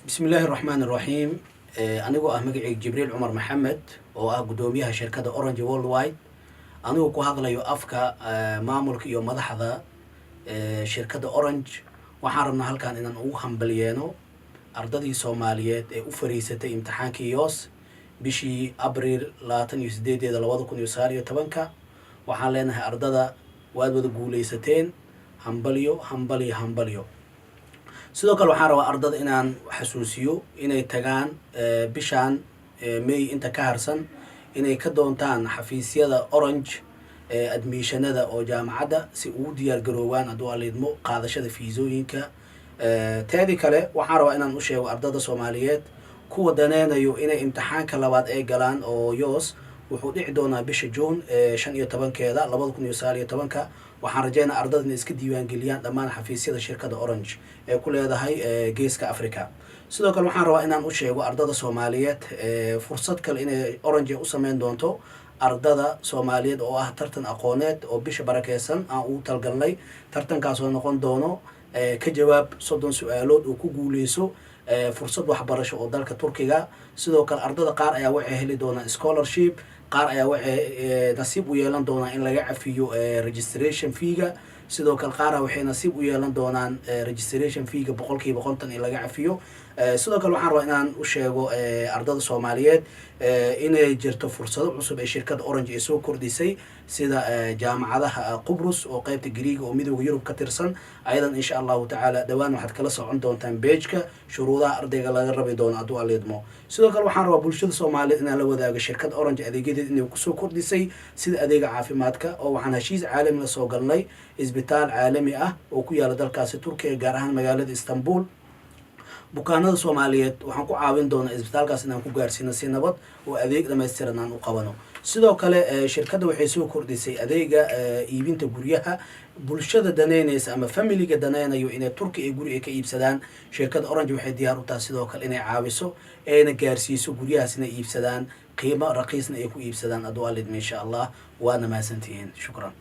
بسم الله الرحمن الرحيم. anigoo ah magacayga Jibriil Umar Maxamed oo ah gudoomiyaha shirkadda Orange Worldwide. anigoo ku hadlayo afka maamulka iyo madaxda shirkadda Orange. waxaan rabnaa halkaan inaan ugu hambaliyeeno ardadii Soomaaliyeed ee u fariisatay imtixaankii YOS bishii Abriil 28 2019. waxaan leenahay ardada waad wada guuleysateen. hambaliyo sidoo kale waxaan rabaa ardada inaan xasuusiyo inay tagaan bishaan May inta ka harsan inay ka doontaan xafiisyada Orange admissionada oo jaamacadda si uu diyaar garoowaan adoo aleedmo qaadashada fiisooyinka. teedi kale waxaan rabaa inaan u sheego ardada Soomaaliyeed kuwa daneynayo inay imtixaanka labaad ay galaan oo YOS wuxuu dhici doonaa bisha June 15keeda 2019. waxaan rajeynaa ardada inay iska diiwaan geliyaan dhammaan xafiisyada shirkadda Orange ee ku leedahay geeska Afrika. sidoo kale waxaan rabaa inaan u sheego ardada Soomaaliyeed fursad kale inay Orange u sameyn doonto ardada Soomaaliyeed oo ah tartan aqooneed oo bisha barakeysan aan u talgalnay. tartankaas oo noqon doono ka jawaab 30 su'aalood oo ku guuleyso fursad waxbarasho oo dalka Turkiga. sidoo kale ardada qaar ayaa waxay heli doonaan scholarship, qaar ayaa waxay nasiib u yeelan doonaan in laga cafiyo registration fee-ga. sidoo kale qaar waxay nasiib u yeelan doonaan registration fee-ga 50% in laga cafiyo. sidoo kale waxaan rabaa inaan u sheego ardada Soomaaliyeed inay jirto fursado cusub ee shirkadda Orange ay soo kordhisay sida jaamacadaha Qubrus oo qaybta Greek oo midowga Yurub ka tirsan. ayadan insha Allah ta'ala dhawaan waxaad kala socon doontaan page-ka shuruudaha ardayga laga rabi doono adoo aleedmo. sidoo kale waxaan rabaa bulshada Soomaaliyeed inaan la wadaago shirkadda Orange adeegyadeeda inay ku soo kordhisay sida adeega caafimaadka oo waxaan heshiis caalami la soo galnay isbitaal caalami ah oo ku yaala dalkaasi Turkiga gaar ahaan magaalada Istanbul. bukaanada Soomaaliyeed waxaan ku caawin doonaa isbitaalkaas inaan ku gaarsiino si nabad oo adeeg dhameystiran aan u qabano. sidoo kale shirkadda waxay soo kordhisay adeega iibinta guryaha bulshada daneynaysa ama familiga daneynayo inay Turki ee guri ay ka iibsadaan. shirkadda Orange waxay diyaar u tahay sidoo kale inay caawiso ayna gaarsiiso guryahaas inay iibsadaan qiimo raqiisna ay ku iibsadaan adoo aleed insha Allah. waana mahadsantihiin. shukran.